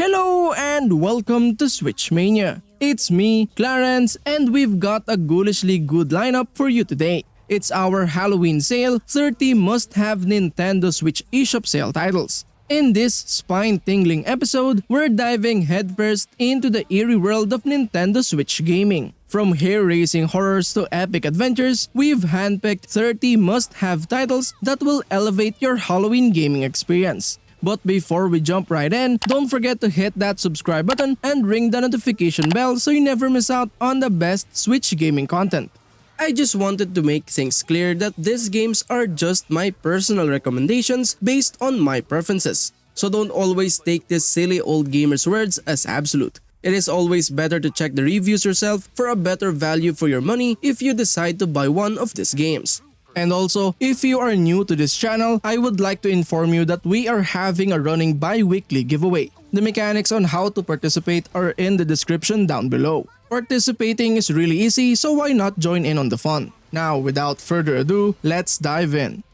Hello and welcome to Switch Mania. It's me, Clarence, and we've got a ghoulishly good lineup for you today. It's our Halloween sale, 30 must-have Nintendo Switch eShop sale titles. In this spine-tingling episode, we're diving headfirst into the eerie world of Nintendo Switch gaming. From hair-raising horrors to epic adventures, we've handpicked 30 must-have titles that will elevate your Halloween gaming experience. But before we jump right in, don't forget to hit that subscribe button and ring the notification bell so you never miss out on the best Switch gaming content. I just wanted to make things clear that these games are just my personal recommendations based on my preferences. So don't always take these silly old gamers' words as absolute. It is always better to check the reviews yourself for a better value for your money if you decide to buy one of these games. And also, if you are new to this channel, I would like to inform you that we are having a running bi-weekly giveaway. The mechanics on how to participate are in the description down below. Participating is really easy, so why not join in on the fun? Now, without further ado, let's dive in.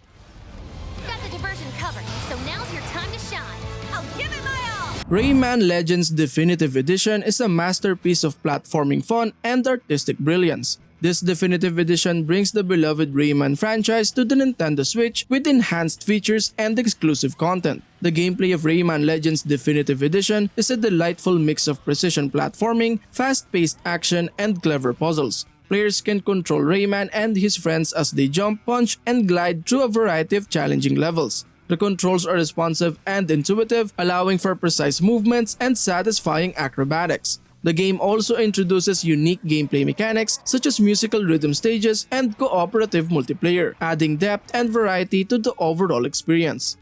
Got the diversion covered, so now's your time to shine. I'll give it my all! Rayman Legends Definitive Edition is a masterpiece of platforming fun and artistic brilliance. This definitive edition brings the beloved Rayman franchise to the Nintendo Switch with enhanced features and exclusive content. The gameplay of Rayman Legends Definitive Edition is a delightful mix of precision platforming, fast-paced action, and clever puzzles. Players can control Rayman and his friends as they jump, punch, and glide through a variety of challenging levels. The controls are responsive and intuitive, allowing for precise movements and satisfying acrobatics. The game also introduces unique gameplay mechanics such as musical rhythm stages and cooperative multiplayer, adding depth and variety to the overall experience.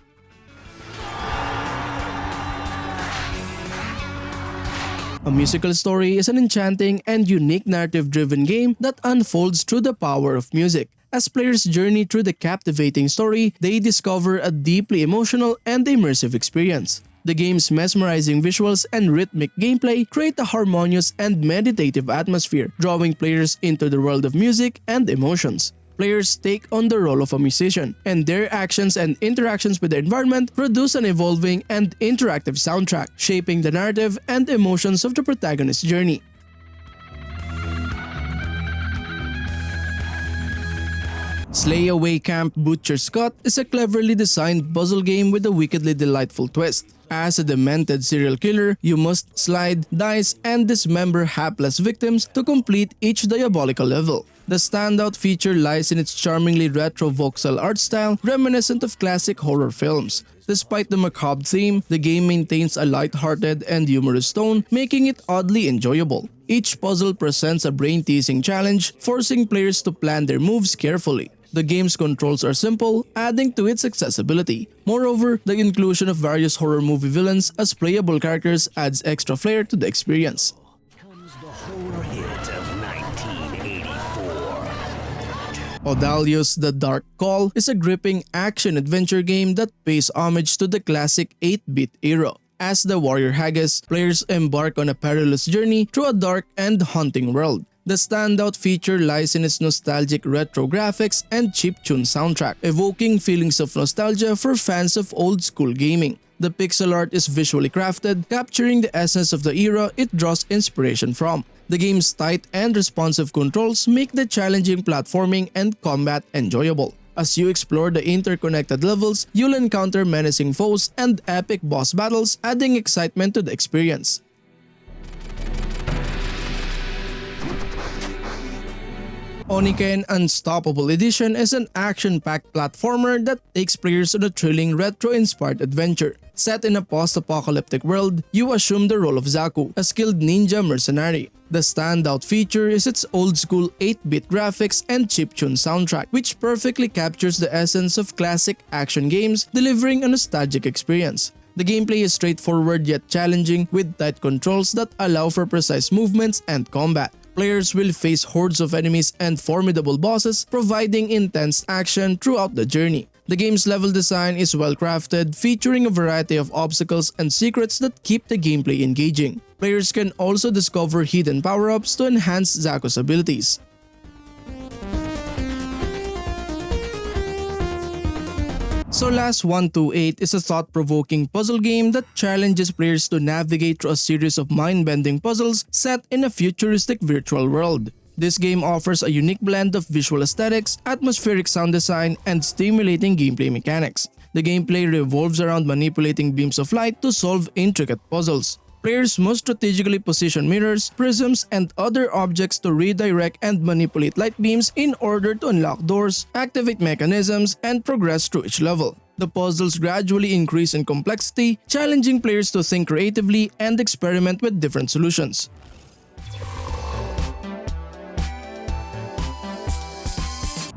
A Musical Story is an enchanting and unique narrative-driven game that unfolds through the power of music. As players journey through the captivating story, they discover a deeply emotional and immersive experience. The game's mesmerizing visuals and rhythmic gameplay create a harmonious and meditative atmosphere, drawing players into the world of music and emotions. Players take on the role of a musician, and their actions and interactions with the environment produce an evolving and interactive soundtrack, shaping the narrative and emotions of the protagonist's journey. Slayaway Camp Butcher's Cut is a cleverly designed puzzle game with a wickedly delightful twist. As a demented serial killer, you must slide, dice, and dismember hapless victims to complete each diabolical level. The standout feature lies in its charmingly retro voxel art style reminiscent of classic horror films. Despite the macabre theme, the game maintains a light-hearted and humorous tone, making it oddly enjoyable. Each puzzle presents a brain-teasing challenge, forcing players to plan their moves carefully. The game's controls are simple, adding to its accessibility. Moreover, the inclusion of various horror movie villains as playable characters adds extra flair to the experience. Comes the horror hit of 1984. Odallus The Dark Call is a gripping action-adventure game that pays homage to the classic 8-bit era. As the warrior haggis, players embark on a perilous journey through a dark and haunting world. The standout feature lies in its nostalgic retro graphics and chiptune soundtrack, evoking feelings of nostalgia for fans of old-school gaming. The pixel art is visually crafted, capturing the essence of the era it draws inspiration from. The game's tight and responsive controls make the challenging platforming and combat enjoyable. As you explore the interconnected levels, you'll encounter menacing foes and epic boss battles, adding excitement to the experience. Oniken Unstoppable Edition is an action-packed platformer that takes players on a thrilling retro-inspired adventure. Set in a post-apocalyptic world, you assume the role of Zaku, a skilled ninja mercenary. The standout feature is its old-school 8-bit graphics and chiptune soundtrack, which perfectly captures the essence of classic action games, delivering a nostalgic experience. The gameplay is straightforward yet challenging, with tight controls that allow for precise movements and combat. Players will face hordes of enemies and formidable bosses, providing intense action throughout the journey. The game's level design is well crafted, featuring a variety of obstacles and secrets that keep the gameplay engaging. Players can also discover hidden power-ups to enhance Zaku's abilities. SOLAS 128 is a thought-provoking puzzle game that challenges players to navigate through a series of mind-bending puzzles set in a futuristic virtual world. This game offers a unique blend of visual aesthetics, atmospheric sound design, and stimulating gameplay mechanics. The gameplay revolves around manipulating beams of light to solve intricate puzzles. Players must strategically position mirrors, prisms, and other objects to redirect and manipulate light beams in order to unlock doors, activate mechanisms, and progress through each level. The puzzles gradually increase in complexity, challenging players to think creatively and experiment with different solutions.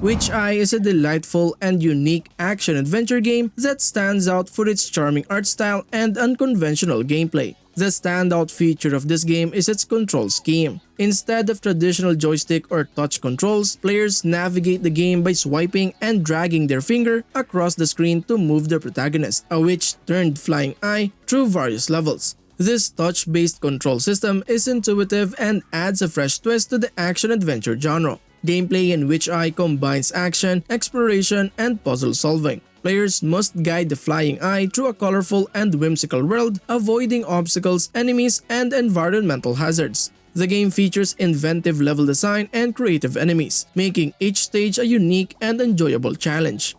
Witcheye is a delightful and unique action-adventure game that stands out for its charming art style and unconventional gameplay. The standout feature of this game is its control scheme. Instead of traditional joystick or touch controls, players navigate the game by swiping and dragging their finger across the screen to move the protagonist, a witch-turned flying eye, through various levels. This touch-based control system is intuitive and adds a fresh twist to the action-adventure genre. Gameplay in Witcheye combines action, exploration, and puzzle solving. Players must guide the flying eye through a colorful and whimsical world, avoiding obstacles, enemies, and environmental hazards. The game features inventive level design and creative enemies, making each stage a unique and enjoyable challenge.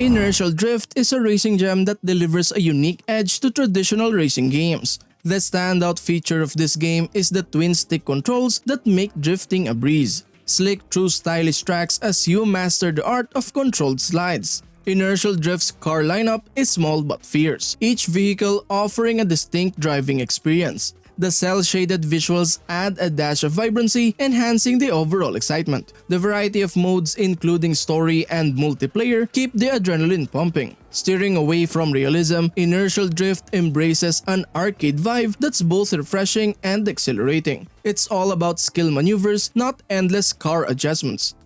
Inertial Drift is a racing gem that delivers a unique edge to traditional racing games. The standout feature of this game is the twin-stick controls that make drifting a breeze. Slick through stylish tracks as you master the art of controlled slides. Inertial Drift's car lineup is small but fierce, each vehicle offering a distinct driving experience. The cel-shaded visuals add a dash of vibrancy, enhancing the overall excitement. The variety of modes, including story and multiplayer, keep the adrenaline pumping. Steering away from realism, Inertial Drift embraces an arcade vibe that's both refreshing and exhilarating. It's all about skill maneuvers, not endless car adjustments.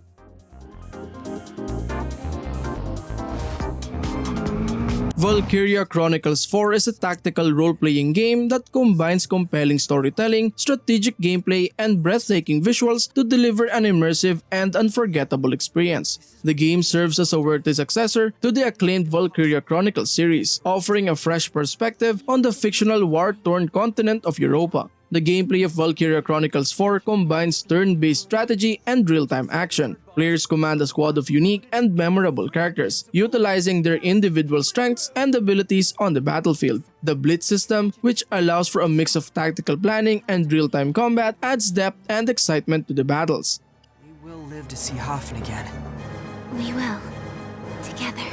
Valkyria Chronicles 4 is a tactical role-playing game that combines compelling storytelling, strategic gameplay, and breathtaking visuals to deliver an immersive and unforgettable experience. The game serves as a worthy successor to the acclaimed Valkyria Chronicles series, offering a fresh perspective on the fictional war-torn continent of Europa. The gameplay of Valkyria Chronicles 4 combines turn-based strategy and real-time action. Players command a squad of unique and memorable characters, utilizing their individual strengths and abilities on the battlefield. The Blitz system, which allows for a mix of tactical planning and real-time combat, adds depth and excitement to the battles. We will live to see Hoffen again. We will. Together.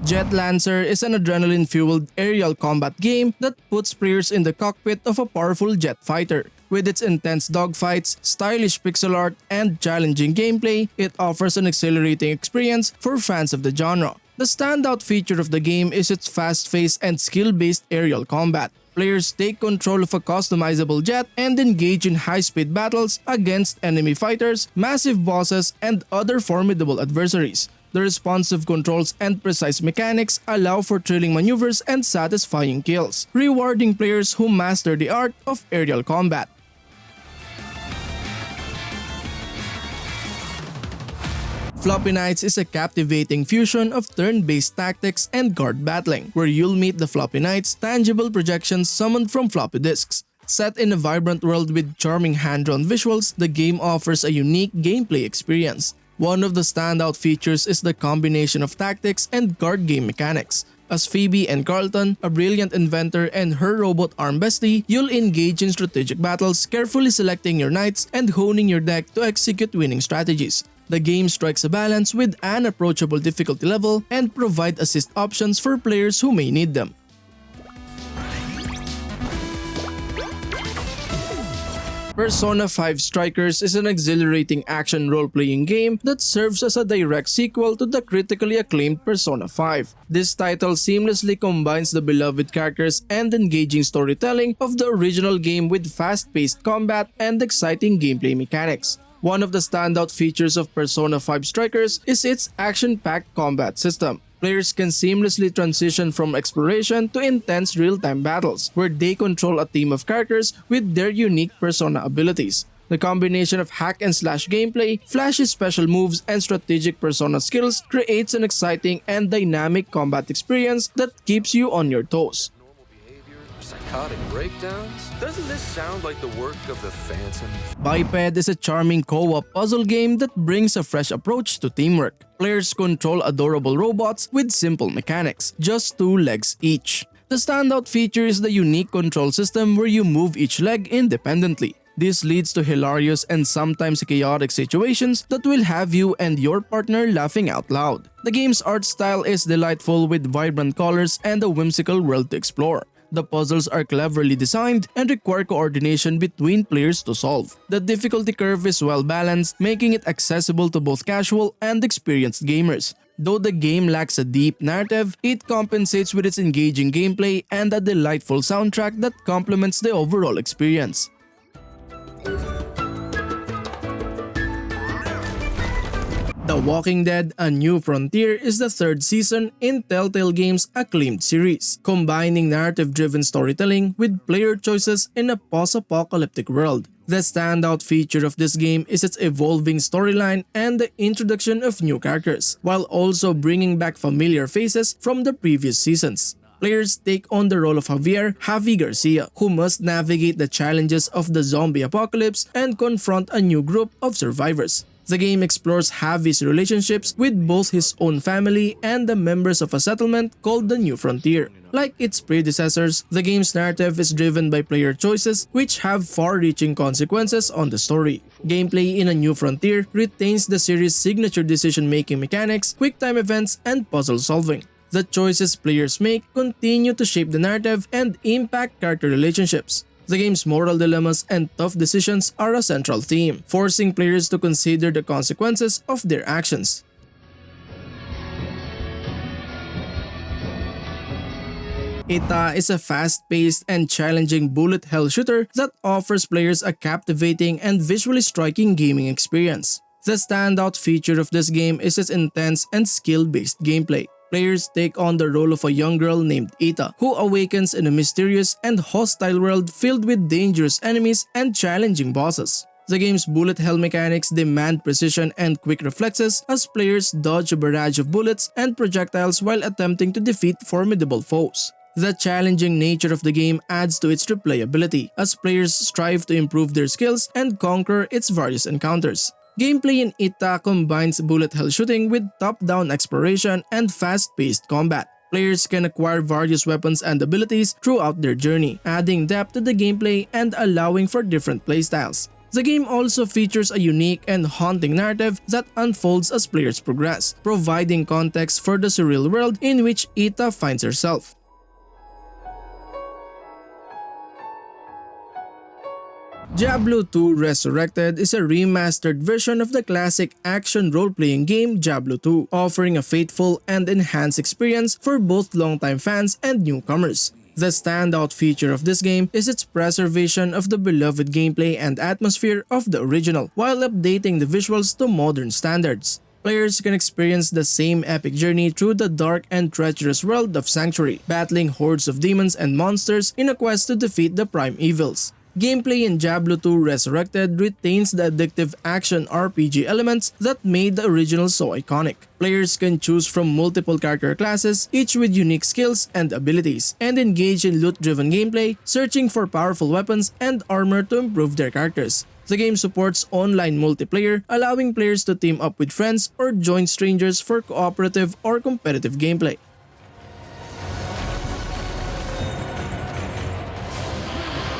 Jet Lancer is an adrenaline-fueled aerial combat game that puts players in the cockpit of a powerful jet fighter. With its intense dogfights, stylish pixel art, and challenging gameplay, it offers an exhilarating experience for fans of the genre. The standout feature of the game is its fast-paced and skill-based aerial combat. Players take control of a customizable jet and engage in high-speed battles against enemy fighters, massive bosses, and other formidable adversaries. The responsive controls and precise mechanics allow for thrilling maneuvers and satisfying kills, rewarding players who master the art of aerial combat. Floppy Knights is a captivating fusion of turn-based tactics and card battling, where you'll meet the Floppy Knights, tangible projections summoned from floppy disks. Set in a vibrant world with charming hand-drawn visuals, the game offers a unique gameplay experience. One of the standout features is the combination of tactics and card game mechanics. As Phoebe and Carlton, a brilliant inventor, and her robot arm bestie, you'll engage in strategic battles, carefully selecting your knights and honing your deck to execute winning strategies. The game strikes a balance with an approachable difficulty level and provide assist options for players who may need them. Persona 5 Strikers is an exhilarating action role-playing game that serves as a direct sequel to the critically acclaimed Persona 5. This title seamlessly combines the beloved characters and engaging storytelling of the original game with fast-paced combat and exciting gameplay mechanics. One of the standout features of Persona 5 Strikers is its action-packed combat system. Players can seamlessly transition from exploration to intense real-time battles, where they control a team of characters with their unique persona abilities. The combination of hack and slash gameplay, flashy special moves, and strategic persona skills creates an exciting and dynamic combat experience that keeps you on your toes. Normal behavior, psychotic breakdowns? Doesn't this sound like the work of the Phantom? Biped is a charming co-op puzzle game that brings a fresh approach to teamwork. Players control adorable robots with simple mechanics, just 2 legs each. The standout feature is the unique control system where you move each leg independently. This leads to hilarious and sometimes chaotic situations that will have you and your partner laughing out loud. The game's art style is delightful with vibrant colors and a whimsical world to explore. The puzzles are cleverly designed and require coordination between players to solve. The difficulty curve is well balanced, making it accessible to both casual and experienced gamers. Though the game lacks a deep narrative, it compensates with its engaging gameplay and a delightful soundtrack that complements the overall experience. The Walking Dead: A New Frontier is the 3rd season in Telltale Games' acclaimed series, combining narrative-driven storytelling with player choices in a post-apocalyptic world. The standout feature of this game is its evolving storyline and the introduction of new characters, while also bringing back familiar faces from the previous seasons. Players take on the role of Javi Garcia, who must navigate the challenges of the zombie apocalypse and confront a new group of survivors. The game explores Javi's relationships with both his own family and the members of a settlement called the New Frontier. Like its predecessors, the game's narrative is driven by player choices which have far-reaching consequences on the story. Gameplay in A New Frontier retains the series' signature decision-making mechanics, quick-time events, and puzzle solving. The choices players make continue to shape the narrative and impact character relationships. The game's moral dilemmas and tough decisions are a central theme, forcing players to consider the consequences of their actions. ITTA is a fast-paced and challenging bullet hell shooter that offers players a captivating and visually striking gaming experience. The standout feature of this game is its intense and skill-based gameplay. Players take on the role of a young girl named Ita, who awakens in a mysterious and hostile world filled with dangerous enemies and challenging bosses. The game's bullet hell mechanics demand precision and quick reflexes as players dodge a barrage of bullets and projectiles while attempting to defeat formidable foes. The challenging nature of the game adds to its replayability as players strive to improve their skills and conquer its various encounters. Gameplay in ITTA combines bullet hell shooting with top-down exploration and fast-paced combat. Players can acquire various weapons and abilities throughout their journey, adding depth to the gameplay and allowing for different playstyles. The game also features a unique and haunting narrative that unfolds as players progress, providing context for the surreal world in which ITTA finds herself. Diablo II Resurrected is a remastered version of the classic action role-playing game Diablo II, offering a faithful and enhanced experience for both longtime fans and newcomers. The standout feature of this game is its preservation of the beloved gameplay and atmosphere of the original, while updating the visuals to modern standards. Players can experience the same epic journey through the dark and treacherous world of Sanctuary, battling hordes of demons and monsters in a quest to defeat the prime evils. Gameplay in Diablo II Resurrected retains the addictive action RPG elements that made the original so iconic. Players can choose from multiple character classes, each with unique skills and abilities, and engage in loot-driven gameplay, searching for powerful weapons and armor to improve their characters. The game supports online multiplayer, allowing players to team up with friends or join strangers for cooperative or competitive gameplay.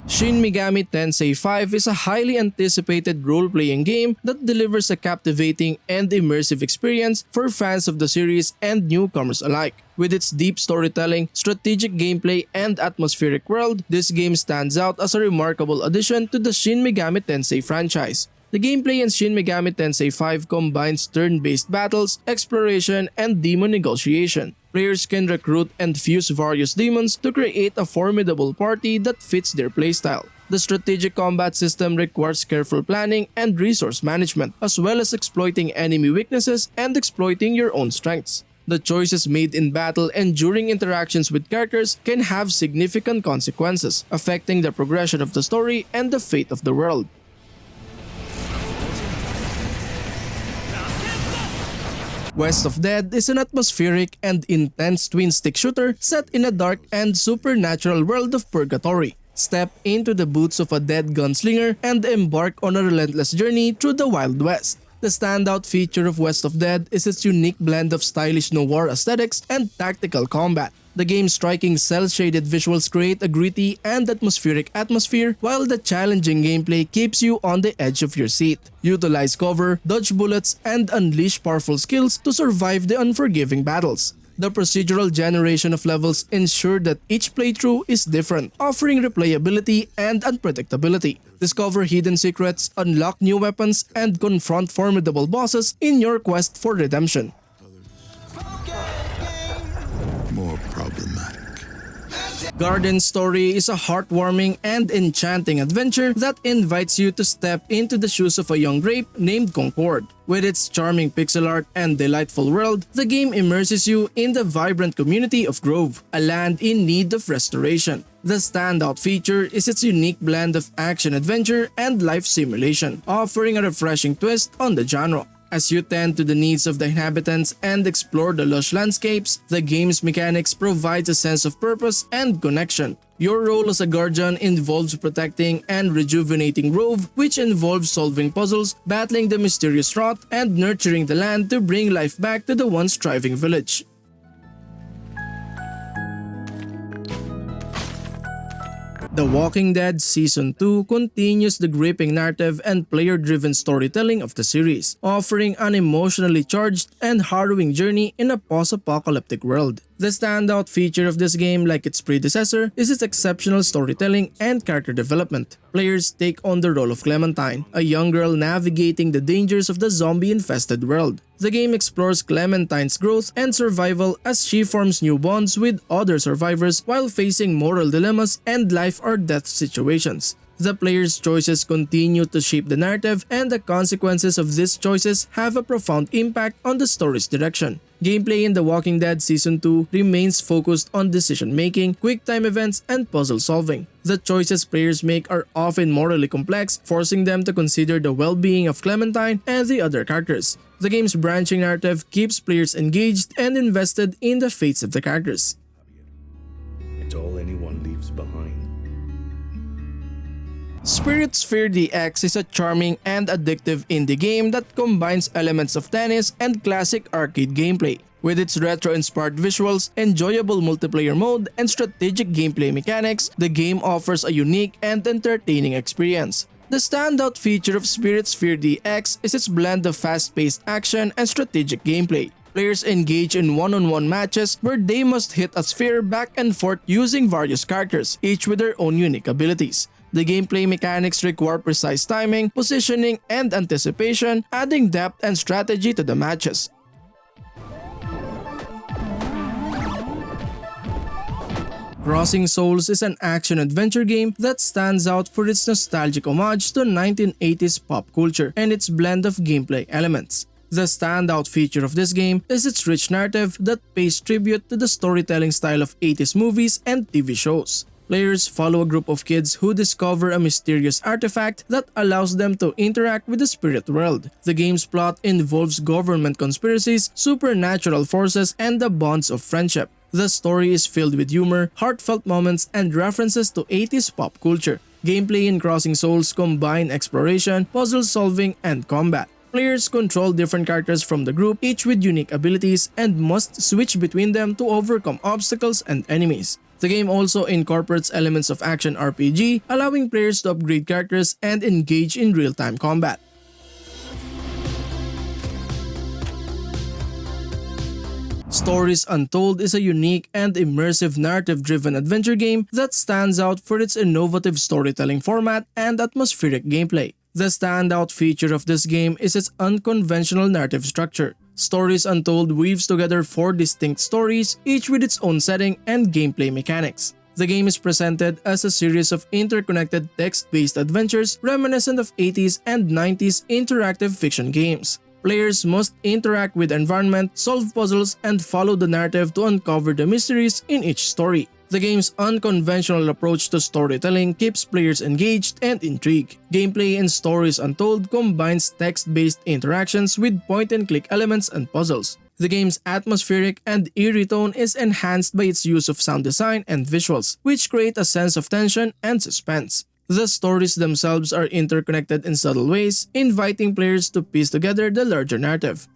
Shin Megami Tensei 5 is a highly anticipated role-playing game that delivers a captivating and immersive experience for fans of the series and newcomers alike. With its deep storytelling, strategic gameplay, and atmospheric world, this game stands out as a remarkable addition to the Shin Megami Tensei franchise. The gameplay in Shin Megami Tensei 5 combines turn-based battles, exploration, and demon negotiation. Players can recruit and fuse various demons to create a formidable party that fits their playstyle. The strategic combat system requires careful planning and resource management, as well as exploiting enemy weaknesses and exploiting your own strengths. The choices made in battle and during interactions with characters can have significant consequences, affecting the progression of the story and the fate of the world. West of Dead is an atmospheric and intense twin-stick shooter set in a dark and supernatural world of purgatory. Step into the boots of a dead gunslinger and embark on a relentless journey through the Wild West. The standout feature of West of Dead is its unique blend of stylish noir aesthetics and tactical combat. The game's striking cel-shaded visuals create a gritty and atmospheric atmosphere, while the challenging gameplay keeps you on the edge of your seat. Utilize cover, dodge bullets, and unleash powerful skills to survive the unforgiving battles. The procedural generation of levels ensure that each playthrough is different, offering replayability and unpredictability. Discover hidden secrets, unlock new weapons, and confront formidable bosses in your quest for redemption. More problematic. Garden Story is a heartwarming and enchanting adventure that invites you to step into the shoes of a young grape named Concord. With its charming pixel art and delightful world, the game immerses you in the vibrant community of Grove, a land in need of restoration. The standout feature is its unique blend of action-adventure and life simulation, offering a refreshing twist on the genre. As you tend to the needs of the inhabitants and explore the lush landscapes, the game's mechanics provides a sense of purpose and connection. Your role as a guardian involves protecting and rejuvenating Grove, which involves solving puzzles, battling the mysterious rot, and nurturing the land to bring life back to the once thriving village. The Walking Dead Season 2 continues the gripping narrative and player-driven storytelling of the series, offering an emotionally charged and harrowing journey in a post-apocalyptic world. The standout feature of this game, like its predecessor, is its exceptional storytelling and character development. Players take on the role of Clementine, a young girl navigating the dangers of the zombie-infested world. The game explores Clementine's growth and survival as she forms new bonds with other survivors while facing moral dilemmas and life-or-death situations. The player's choices continue to shape the narrative, and the consequences of these choices have a profound impact on the story's direction. Gameplay in The Walking Dead Season 2 remains focused on decision-making, quick-time events, and puzzle solving. The choices players make are often morally complex, forcing them to consider the well-being of Clementine and the other characters. The game's branching narrative keeps players engaged and invested in the fates of the characters. It's all anyone leaves behind. SpiritSphere DX is a charming and addictive indie game that combines elements of tennis and classic arcade gameplay. With its retro-inspired visuals, enjoyable multiplayer mode, and strategic gameplay mechanics, the game offers a unique and entertaining experience. The standout feature of SpiritSphere DX is its blend of fast-paced action and strategic gameplay. Players engage in one-on-one matches where they must hit a sphere back and forth using various characters, each with their own unique abilities. The gameplay mechanics require precise timing, positioning, and anticipation, adding depth and strategy to the matches. Crossing Souls is an action-adventure game that stands out for its nostalgic homage to 1980s pop culture and its blend of gameplay elements. The standout feature of this game is its rich narrative that pays tribute to the storytelling style of 80s movies and TV shows. Players follow a group of kids who discover a mysterious artifact that allows them to interact with the spirit world. The game's plot involves government conspiracies, supernatural forces, and the bonds of friendship. The story is filled with humor, heartfelt moments, and references to 80s pop culture. Gameplay in Crossing Souls combine exploration, puzzle solving, and combat. Players control different characters from the group, each with unique abilities, and must switch between them to overcome obstacles and enemies. The game also incorporates elements of action RPG, allowing players to upgrade characters and engage in real-time combat. Stories Untold is a unique and immersive narrative-driven adventure game that stands out for its innovative storytelling format and atmospheric gameplay. The standout feature of this game is its unconventional narrative structure. Stories Untold weaves together 4 distinct stories, each with its own setting and gameplay mechanics. The game is presented as a series of interconnected text-based adventures reminiscent of 80s and 90s interactive fiction games. Players must interact with the environment, solve puzzles, and follow the narrative to uncover the mysteries in each story. The game's unconventional approach to storytelling keeps players engaged and intrigued. Gameplay in Stories Untold combines text-based interactions with point-and-click elements and puzzles. The game's atmospheric and eerie tone is enhanced by its use of sound design and visuals, which create a sense of tension and suspense. The stories themselves are interconnected in subtle ways, inviting players to piece together the larger narrative.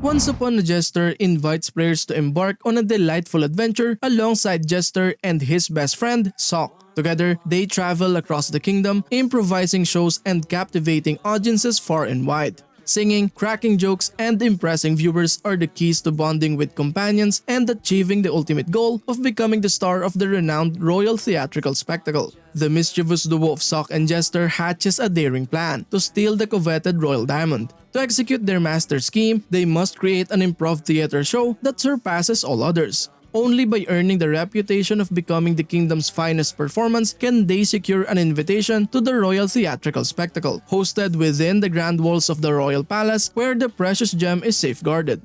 Once Upon a Jester invites players to embark on a delightful adventure alongside Jester and his best friend, Sock. Together, they travel across the kingdom, improvising shows and captivating audiences far and wide. Singing, cracking jokes, and impressing viewers are the keys to bonding with companions and achieving the ultimate goal of becoming the star of the renowned royal theatrical spectacle. The mischievous duo of Sock and Jester hatches a daring plan to steal the coveted royal diamond. To execute their master scheme, they must create an improv theater show that surpasses all others. Only by earning the reputation of becoming the kingdom's finest performance can they secure an invitation to the royal theatrical spectacle, hosted within the grand walls of the royal palace where the precious gem is safeguarded.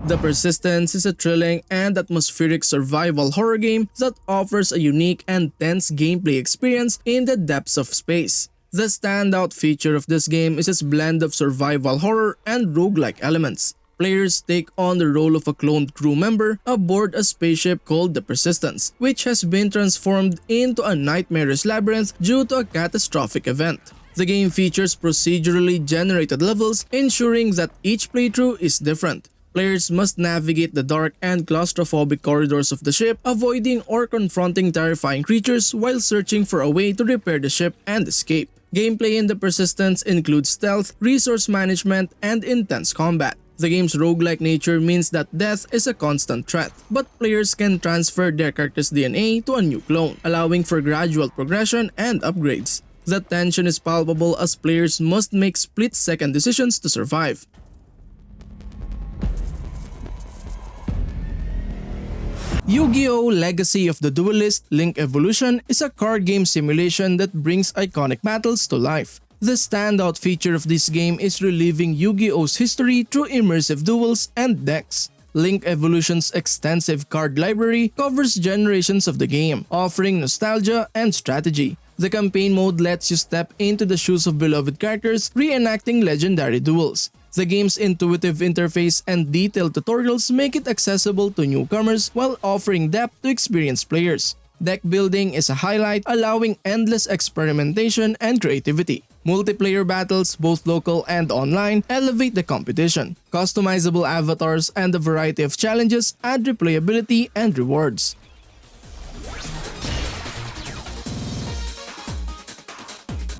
The Persistence is a thrilling and atmospheric survival horror game that offers a unique and tense gameplay experience in the depths of space. The standout feature of this game is its blend of survival horror and roguelike elements. Players take on the role of a cloned crew member aboard a spaceship called the Persistence, which has been transformed into a nightmarish labyrinth due to a catastrophic event. The game features procedurally generated levels, ensuring that each playthrough is different. Players must navigate the dark and claustrophobic corridors of the ship, avoiding or confronting terrifying creatures while searching for a way to repair the ship and escape. Gameplay in the Persistence includes stealth, resource management, and intense combat. The game's roguelike nature means that death is a constant threat, but players can transfer their character's DNA to a new clone, allowing for gradual progression and upgrades. The tension is palpable as players must make split-second decisions to survive. Yu-Gi-Oh! Legacy of the Duelist Link Evolution is a card game simulation that brings iconic battles to life. The standout feature of this game is reliving Yu-Gi-Oh's history through immersive duels and decks. Link Evolution's extensive card library covers generations of the game, offering nostalgia and strategy. The campaign mode lets you step into the shoes of beloved characters, reenacting legendary duels. The game's intuitive interface and detailed tutorials make it accessible to newcomers while offering depth to experienced players. Deck building is a highlight, allowing endless experimentation and creativity. Multiplayer battles, both local and online, elevate the competition. Customizable avatars and a variety of challenges add replayability and rewards.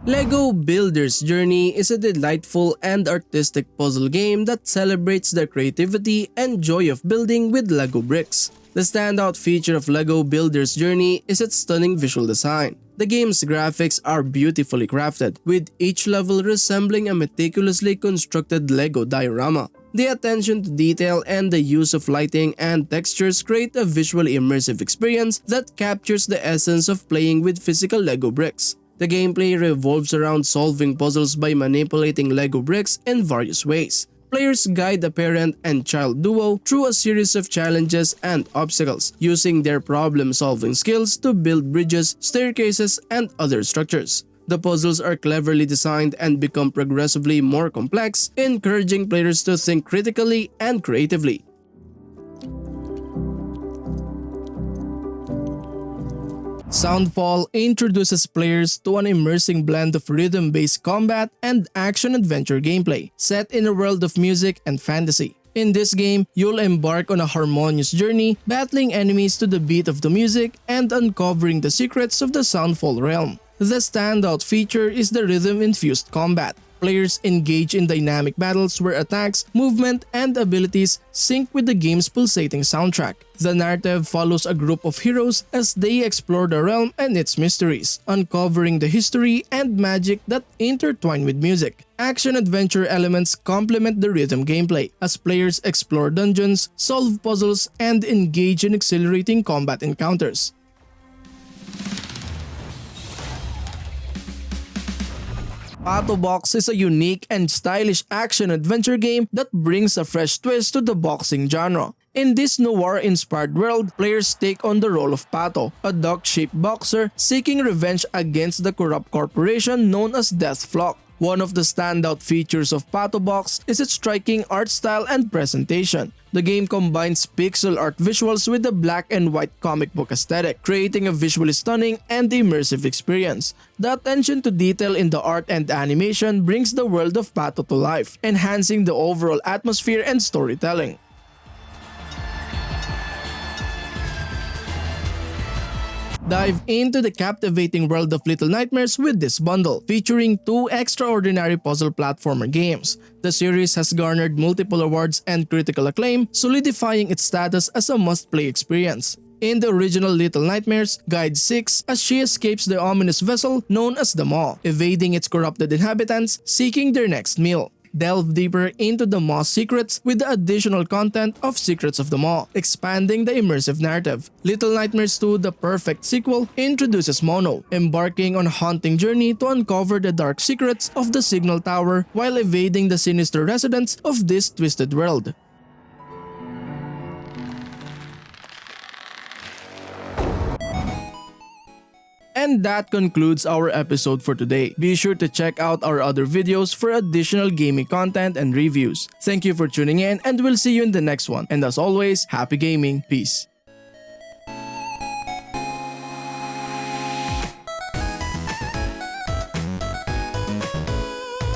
LEGO Builder's Journey is a delightful and artistic puzzle game that celebrates the creativity and joy of building with LEGO bricks. The standout feature of LEGO Builder's Journey is its stunning visual design. The game's graphics are beautifully crafted, with each level resembling a meticulously constructed LEGO diorama. The attention to detail and the use of lighting and textures create a visually immersive experience that captures the essence of playing with physical LEGO bricks. The gameplay revolves around solving puzzles by manipulating LEGO bricks in various ways. Players guide a parent and child duo through a series of challenges and obstacles, using their problem-solving skills to build bridges, staircases, and other structures. The puzzles are cleverly designed and become progressively more complex, encouraging players to think critically and creatively. Soundfall introduces players to an immersing blend of rhythm-based combat and action-adventure gameplay, set in a world of music and fantasy. In this game, you'll embark on a harmonious journey, battling enemies to the beat of the music and uncovering the secrets of the Soundfall realm. The standout feature is the rhythm-infused combat. Players engage in dynamic battles where attacks, movement, and abilities sync with the game's pulsating soundtrack. The narrative follows a group of heroes as they explore the realm and its mysteries, uncovering the history and magic that intertwine with music. Action-adventure elements complement the rhythm gameplay as players explore dungeons, solve puzzles, and engage in exhilarating combat encounters. Pato Box is a unique and stylish action-adventure game that brings a fresh twist to the boxing genre. In this noir-inspired world, players take on the role of Pato, a dog-shaped boxer seeking revenge against the corrupt corporation known as Deathflock. One of the standout features of Pato Box is its striking art style and presentation. The game combines pixel art visuals with the black and white comic book aesthetic, creating a visually stunning and immersive experience. The attention to detail in the art and animation brings the world of Pato to life, enhancing the overall atmosphere and storytelling. Dive into the captivating world of Little Nightmares with this bundle, featuring 2 extraordinary puzzle platformer games. The series has garnered multiple awards and critical acclaim, solidifying its status as a must-play experience. In the original Little Nightmares, Guide 6 as she escapes the ominous vessel known as the Maw, evading its corrupted inhabitants, seeking their next meal. Delve deeper into the Maw's secrets with the additional content of Secrets of the Maw, expanding the immersive narrative. Little Nightmares 2, the perfect sequel, introduces Mono, embarking on a haunting journey to uncover the dark secrets of the Signal Tower while evading the sinister residents of this twisted world. And that concludes our episode for today. Be sure to check out our other videos for additional gaming content and reviews. Thank you for tuning in, and we'll see you in the next one. And as always, happy gaming. Peace.